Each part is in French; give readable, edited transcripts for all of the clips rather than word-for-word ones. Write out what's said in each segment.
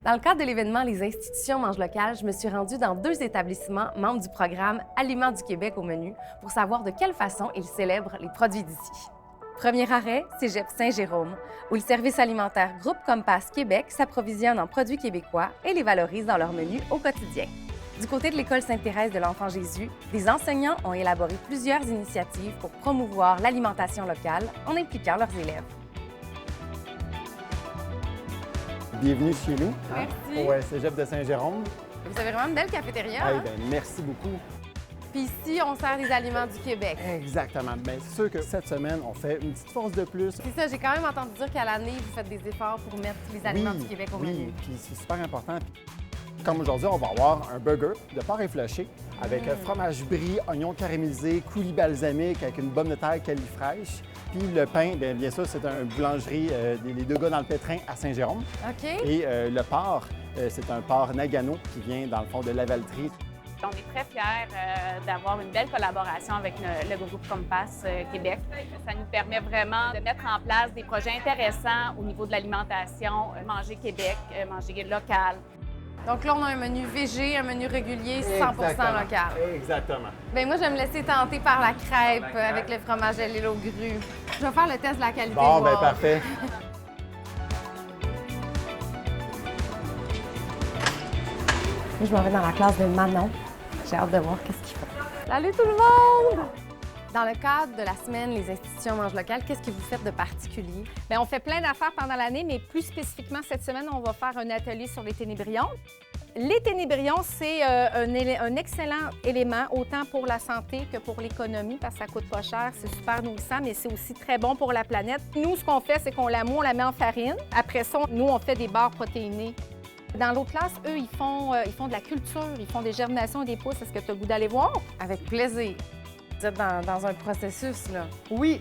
Dans le cadre de l'événement Les institutions mangent local, je me suis rendue dans 2 établissements membres du programme Aliments du Québec au menu pour savoir de quelle façon ils célèbrent les produits d'ici. Premier arrêt, Cégep Saint-Jérôme, où le service alimentaire Groupe Compass Québec s'approvisionne en produits québécois et les valorise dans leur menu au quotidien. Du côté de l'École Sainte-Thérèse de l'Enfant Jésus, les enseignants ont élaboré plusieurs initiatives pour promouvoir l'alimentation locale en impliquant leurs élèves. Bienvenue chez nous, Merci. au Cégep de Saint-Jérôme. Vous avez vraiment une belle cafétéria, hein? Merci beaucoup. Puis ici, on sert des aliments du Québec. Exactement. Bien, c'est sûr que cette semaine, on fait une petite force de plus. C'est ça, j'ai quand même entendu dire qu'à l'année, vous faites des efforts pour mettre les aliments du Québec au menu. Oui, puis c'est super important. Comme aujourd'hui, on va avoir un burger de porc effiloché avec fromage brie, oignons caramélisés, coulis balsamique avec une pomme de terre fraîche. Puis le pain, bien sûr, c'est une boulangerie, les 2 gars dans le pétrin à Saint-Jérôme. OK. Et le porc, c'est un porc Nagano qui vient dans le fond de Lavaltrie. On est très fiers d'avoir une belle collaboration avec le groupe Compass Québec. Ça nous permet vraiment de mettre en place des projets intéressants au niveau de l'alimentation, manger Québec, manger local. Donc là, on a un menu végé, un menu régulier, 100 local. Exactement. Bien, moi, je vais me laisser tenter par la crêpe avec le fromage à l'île aux grues. Je vais faire le test de la qualité. Bon, bien voir. parfait. Moi, je m'en vais dans la classe de Manon. J'ai hâte de voir qu'est-ce qu'ils font. Salut tout le monde! Dans le cadre de la semaine Les institutions mangent local, qu'est-ce que vous faites de particulier? Bien, on fait plein d'affaires pendant l'année, mais plus spécifiquement cette semaine, on va faire un atelier sur les ténébrions. Les ténébrions, c'est un excellent élément, autant pour la santé que pour l'économie, parce que ça coûte pas cher, c'est super nourrissant, mais c'est aussi très bon pour la planète. Nous, ce qu'on fait, c'est qu'on la moue, on la met en farine. Après ça, nous, on fait des barres protéinées. Dans l'autre classe, eux, ils font de la culture, ils font des germinations et des pousses. Est-ce que tu as le goût d'aller voir? Avec plaisir. Vous êtes dans un processus, là. Oui.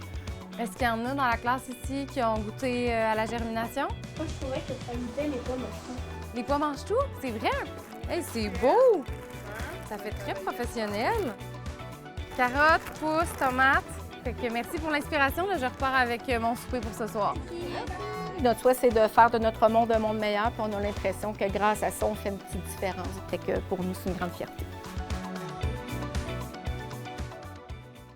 Est-ce qu'il y en a dans la classe ici qui ont goûté à la germination? Moi, je trouvais que ça goûtait les pommes aussi. Les pois mangent tout? C'est vrai? Hey, c'est beau! Ça fait très professionnel. Carottes, pousses, tomates. Fait que merci pour l'inspiration. Là, je repars avec mon souper pour ce soir. Notre souhait, c'est de faire de notre monde un monde meilleur, puis on a l'impression que grâce à ça, on fait une petite différence. Fait que pour nous, c'est une grande fierté.